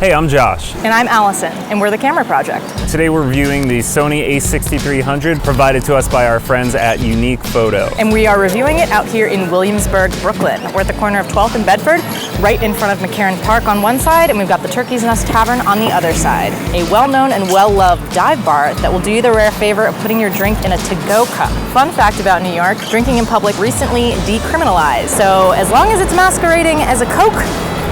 Hey, I'm Josh. And I'm Allison, and we're the Camera Project. Today we're reviewing the Sony a6300 provided to us by our friends at Unique Photo. And we are reviewing it out here in Williamsburg, Brooklyn. We're at the corner of 12th and Bedford, right in front of McCarran Park on one side, and we've got the Turkey's Nest Tavern on the other side. A well-known and well-loved dive bar that will do you the rare favor of putting your drink in a to-go cup. Fun fact about New York, drinking in public recently decriminalized. So as long as it's masquerading as a Coke,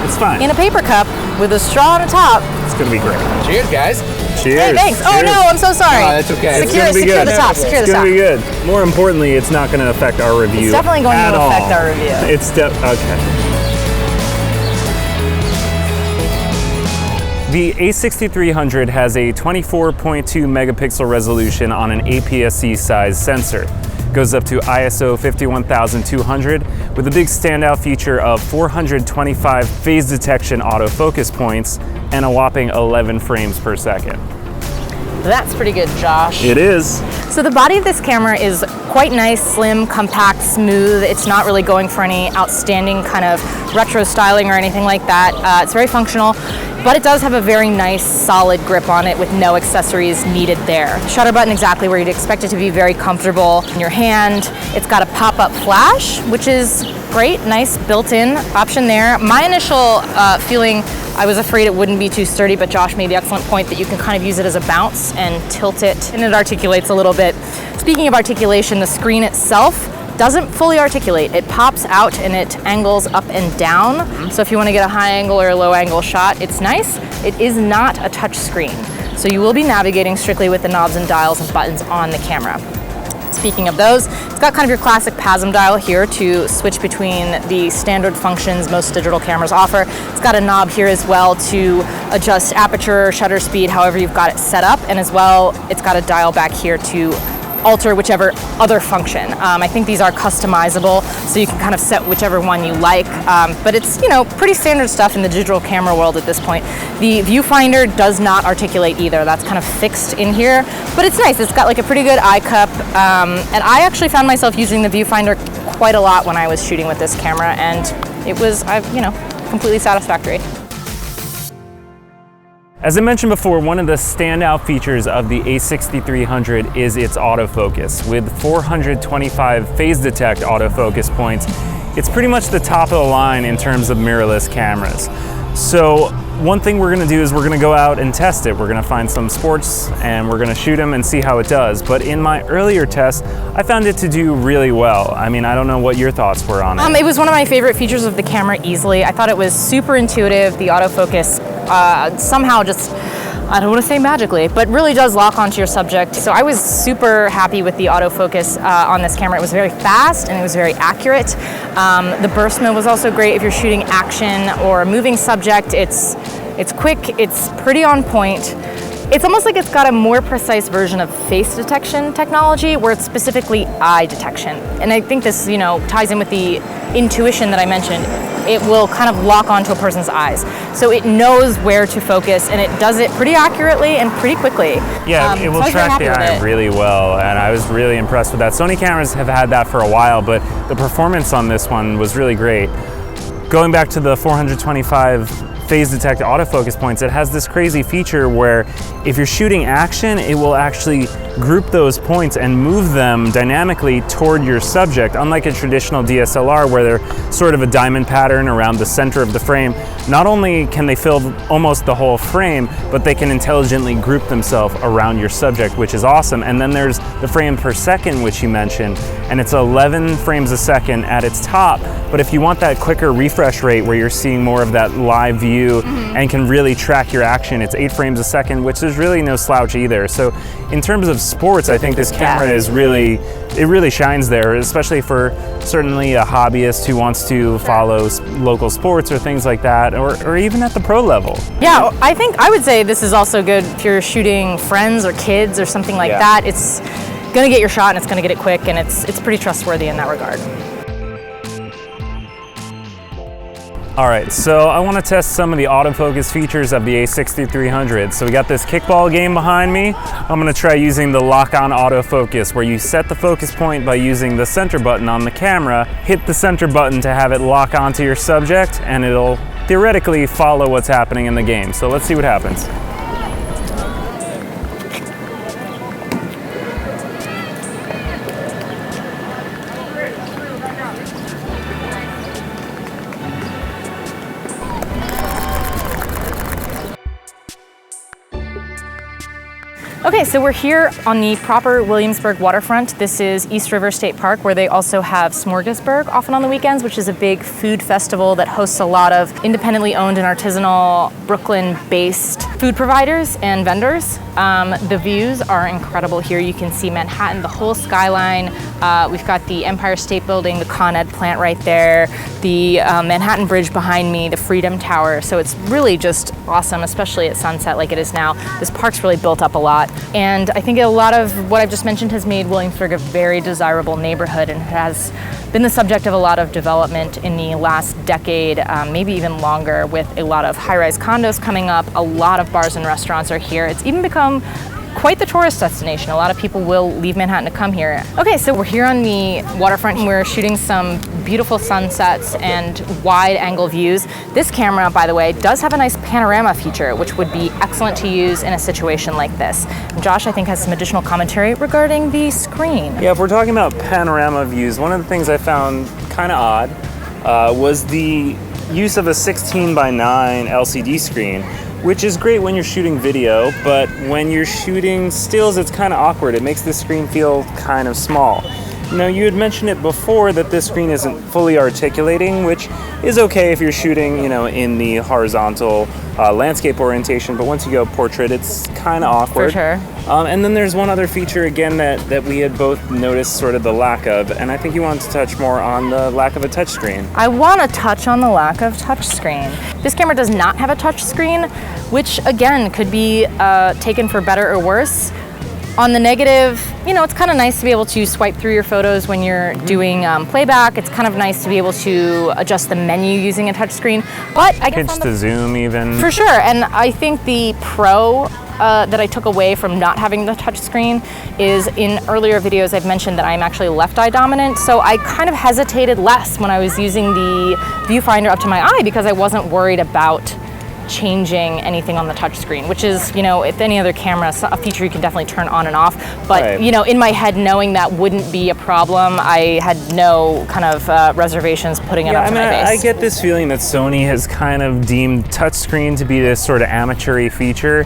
it's fine. In a paper cup with a straw on the top. It's gonna be great. Cheers, guys. Cheers. Hey, thanks. Cheers. Oh no, I'm so sorry. No, that's okay. Secure the top. Secure the It's top. gonna be good. More importantly, it's not gonna affect our review. It's definitely going to affect our review. It's okay. The a6300 has a 24.2 megapixel resolution on an APS-C size sensor. Goes up to ISO 51200 with a big standout feature of 425 phase detection autofocus points and a whopping 11 frames per second. That's pretty good, Josh. It is. So the body of this camera is quite nice, slim, compact, smooth. It's not really going for any outstanding kind of retro styling or anything like that. It's very functional, but it does have a very nice, solid grip on it with no accessories needed there. The shutter button exactly where you'd expect it to be, very comfortable in your hand. It's got a pop-up flash, which is great, nice built-in option there. My initial feeling, I was afraid it wouldn't be too sturdy, but Josh made the excellent point that you can kind of use it as a bounce and tilt it, and it articulates a little bit. Speaking of articulation, the screen itself doesn't fully articulate. It pops out and it angles up and down. So if you want to get a high angle or a low angle shot, it's nice. It is not a touch screen. So you will be navigating strictly with the knobs and dials and buttons on the camera. Speaking of those, it's got kind of your classic PASM dial here to switch between the standard functions most digital cameras offer. It's got a knob here as well to adjust aperture, shutter speed, however you've got it set up. And as well, it's got a dial back here to alter whichever other function. I think these are customizable, so you can kind of set whichever one you like, but it's, you know, pretty standard stuff in the digital camera world at this point. The viewfinder does not articulate either. That's kind of fixed in here, but it's nice. It's got like a pretty good eye cup, and I actually found myself using the viewfinder quite a lot when I was shooting with this camera, and it was, you know, completely satisfactory. As I mentioned before, one of the standout features of the a6300 is its autofocus. With 425 phase detect autofocus points, it's pretty much the top of the line in terms of mirrorless cameras. So one thing we're gonna do is we're gonna go out and test it. We're gonna find some sports and we're gonna shoot them and see how it does. But in my earlier test, I found it to do really well. I mean, I don't know what your thoughts were on it. It was one of my favorite features of the camera easily. I thought it was super intuitive. The autofocus somehow just, I don't want to say magically, but really does lock onto your subject. So I was super happy with the autofocus on this camera. It was very fast and it was very accurate. The burst mode was also great if you're shooting action or a moving subject. It's quick, it's pretty on point. It's almost like it's got a more precise version of face detection technology where it's specifically eye detection. And I think this, you know, ties in with the intuition that I mentioned. It will kind of lock onto a person's eyes. So it knows where to focus and it does it pretty accurately and pretty quickly. Yeah, it will track the eye really well, and I was really impressed with that. Sony cameras have had that for a while, but the performance on this one was really great. Going back to the 425 phase detect autofocus points, it has this crazy feature where if you're shooting action, it will actually group those points and move them dynamically toward your subject, unlike a traditional DSLR where they're sort of a diamond pattern around the center of the frame. Not only can they fill almost the whole frame, but they can intelligently group themselves around your subject, which is awesome. And then there's the frame per second, which you mentioned, and it's 11 frames a second at its top. But if you want that quicker refresh rate where you're seeing more of that live view and can really track your action, it's 8 frames a second, which is really no slouch either. So in terms of sports, I think this camera is really shines there, especially for certainly a hobbyist who wants to follow local sports or things like that, or even at the pro level. Yeah, I would say this is also good if you're shooting friends or kids or something like that. It's gonna get your shot and it's gonna get it quick, and it's pretty trustworthy in that regard. All right, so I want to test some of the autofocus features of the a6300. So we got this kickball game behind me. I'm going to try using the lock-on autofocus, where you set the focus point by using the center button on the camera, hit the center button to have it lock onto your subject, and it'll theoretically follow what's happening in the game. So let's see what happens. Okay, so we're here on the proper Williamsburg waterfront. This is East River State Park, where they also have Smorgasburg often on the weekends, which is a big food festival that hosts a lot of independently owned and artisanal Brooklyn-based food providers and vendors. The views are incredible here. You can see Manhattan, the whole skyline. We've got the Empire State Building, the Con Ed plant right there, the Manhattan Bridge behind me, the Freedom Tower. So it's really just awesome, especially at sunset like it is now. This park's really built up a lot. And I think a lot of what I've just mentioned has made Williamsburg a very desirable neighborhood, and has been the subject of a lot of development in the last decade, maybe even longer, with a lot of high-rise condos coming up. A lot of bars and restaurants are here. It's even become quite the tourist destination. A lot of people will leave Manhattan to come here. Okay, so we're here on the waterfront and we're shooting some beautiful sunsets and wide angle views. This camera, by the way, does have a nice panorama feature, which would be excellent to use in a situation like this. And Josh, I think, has some additional commentary regarding the screen. Yeah, if we're talking about panorama views, one of the things I found kind of odd was the use of a 16:9 LCD screen, which is great when you're shooting video, but when you're shooting stills, it's kind of awkward. It makes the screen feel kind of small. You know, you had mentioned it before that this screen isn't fully articulating, which is okay if you're shooting, you know, in the horizontal landscape orientation, but once you go portrait, it's kind of awkward. For sure. And then there's one other feature, again, that we had both noticed sort of the lack of, and I think you wanted to touch more on the lack of a touchscreen. I want to touch on the lack of touchscreen. This camera does not have a touchscreen, which again could be taken for better or worse. On the negative, you know, it's kind of nice to be able to swipe through your photos when you're doing playback. It's kind of nice to be able to adjust the menu using a touchscreen. But I guess pinch to zoom even. For sure, and I think the pro that I took away from not having the touchscreen is, in earlier videos I've mentioned that I'm actually left eye dominant, so I kind of hesitated less when I was using the viewfinder up to my eye, because I wasn't worried about changing anything on the touchscreen, which is, you know, if any other camera, a feature you can definitely turn on and off. But, right, you know, in my head, knowing that wouldn't be a problem, I had no kind of reservations putting it up to my face. I get this feeling that Sony has kind of deemed touchscreen to be this sort of amateur-y feature,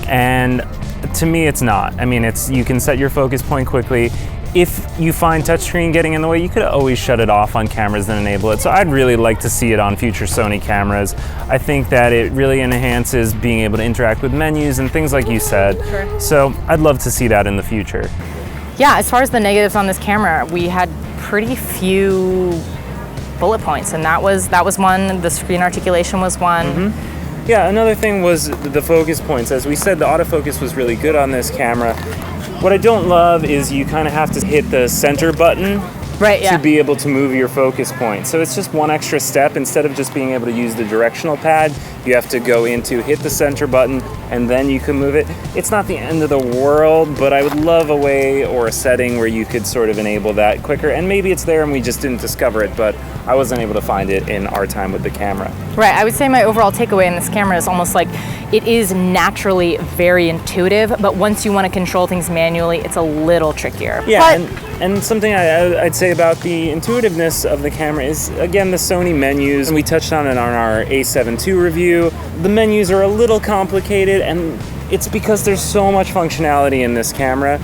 and to me, it's not. I mean, you can set your focus point quickly. If you find touchscreen getting in the way, you could always shut it off on cameras and enable it. So I'd really like to see it on future Sony cameras. I think that it really enhances being able to interact with menus and things like you said. Sure. So I'd love to see that in the future. Yeah, as far as the negatives on this camera, we had pretty few bullet points, and that was one. The screen articulation was one. Mm-hmm. Yeah, another thing was the focus points. As we said, the autofocus was really good on this camera. What I don't love is you kind of have to hit the center button, right, yeah, to be able to move your focus point. So it's just one extra step. Instead of just being able to use the directional pad, you have to go into hit the center button and then you can move it. It's not the end of the world, but I would love a way or a setting where you could sort of enable that quicker. And maybe it's there and we just didn't discover it, but I wasn't able to find it in our time with the camera. Right, I would say my overall takeaway in this camera is almost like it is naturally very intuitive, but once you want to control things manually, it's a little trickier. Yeah, and something I'd say about the intuitiveness of the camera is, again, the Sony menus. And we touched on it on our A7 II review. The menus are a little complicated, and it's because there's so much functionality in this camera.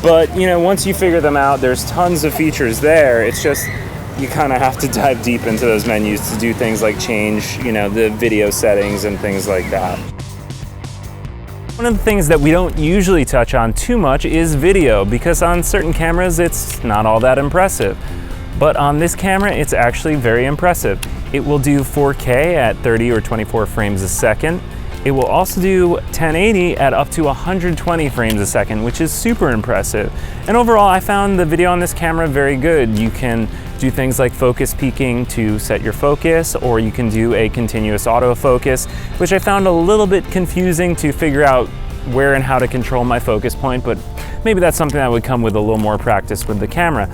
But, you know, once you figure them out, there's tons of features there. It's just you kind of have to dive deep into those menus to do things like change, you know, the video settings and things like that. One of the things that we don't usually touch on too much is video, because on certain cameras it's not all that impressive. But on this camera it's actually very impressive. It will do 4K at 30 or 24 frames a second. It will also do 1080 at up to 120 frames a second, which is super impressive. And overall, I found the video on this camera very good. You can do things like focus peaking to set your focus, or you can do a continuous autofocus, which I found a little bit confusing to figure out where and how to control my focus point, but maybe that's something that would come with a little more practice with the camera.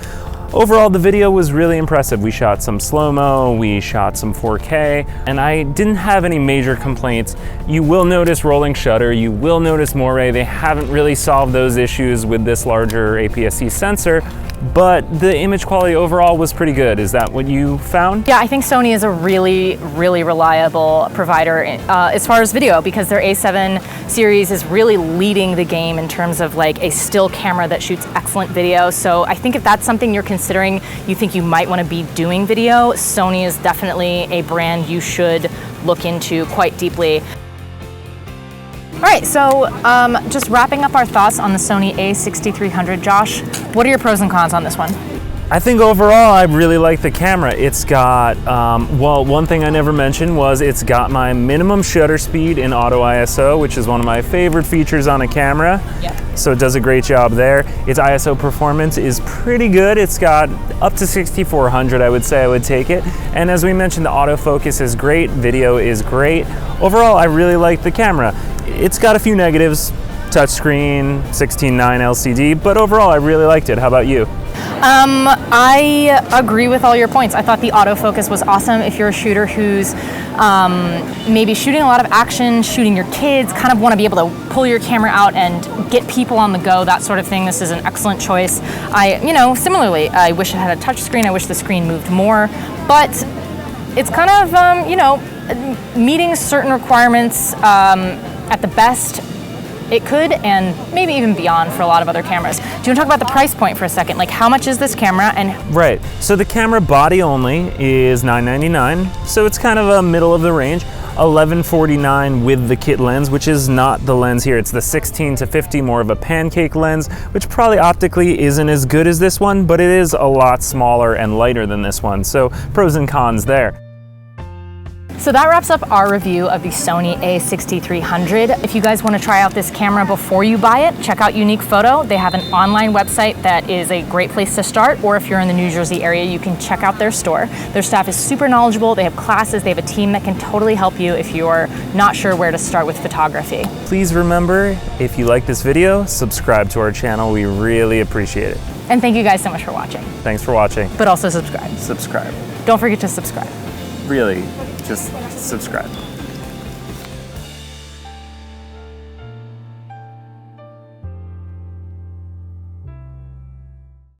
Overall, the video was really impressive. We shot some slow-mo, we shot some 4K, and I didn't have any major complaints. You will notice rolling shutter, you will notice moire. They haven't really solved those issues with this larger APS-C sensor, but the image quality overall was pretty good. Is that what you found? Yeah, I think Sony is a really, really reliable provider as far as video, because their A7 series is really leading the game in terms of like a still camera that shoots excellent video. So I think if that's something you're considering, you think you might want to be doing video, Sony is definitely a brand you should look into quite deeply. All right, so just wrapping up our thoughts on the Sony a6300, Josh, what are your pros and cons on this one? I think overall I really like the camera. It's got, well, one thing I never mentioned was it's got my minimum shutter speed in auto ISO, which is one of my favorite features on a camera. Yeah. So it does a great job there. Its ISO performance is pretty good. It's got up to 6400, I would say I would take it. And as we mentioned, the autofocus is great, video is great. Overall, I really like the camera. It's got a few negatives, touchscreen, 16:9 LCD, but overall I really liked it. How about you? I agree with all your points. I thought the autofocus was awesome. If you're a shooter who's maybe shooting a lot of action, shooting your kids, kind of want to be able to pull your camera out and get people on the go, that sort of thing, this is an excellent choice. Similarly, I wish it had a touch screen. I wish the screen moved more, but it's kind of, meeting certain requirements at the best it could, and maybe even beyond for a lot of other cameras. Do you want to talk about the price point for a second? Like, how much is this camera? And right, so the camera body only is $999, so it's kind of a middle of the range. $1149 with the kit lens, which is not the lens here. It's the 16-50, more of a pancake lens, which probably optically isn't as good as this one, but it is a lot smaller and lighter than this one. So pros and cons there. So that wraps up our review of the Sony a6300. If you guys want to try out this camera before you buy it, check out Unique Photo. They have an online website that is a great place to start, or if you're in the New Jersey area, you can check out their store. Their staff is super knowledgeable. They have classes. They have a team that can totally help you if you're not sure where to start with photography. Please remember, if you like this video, subscribe to our channel. We really appreciate it. And thank you guys so much for watching. Thanks for watching. But also subscribe. Subscribe. Don't forget to subscribe. Really, just subscribe.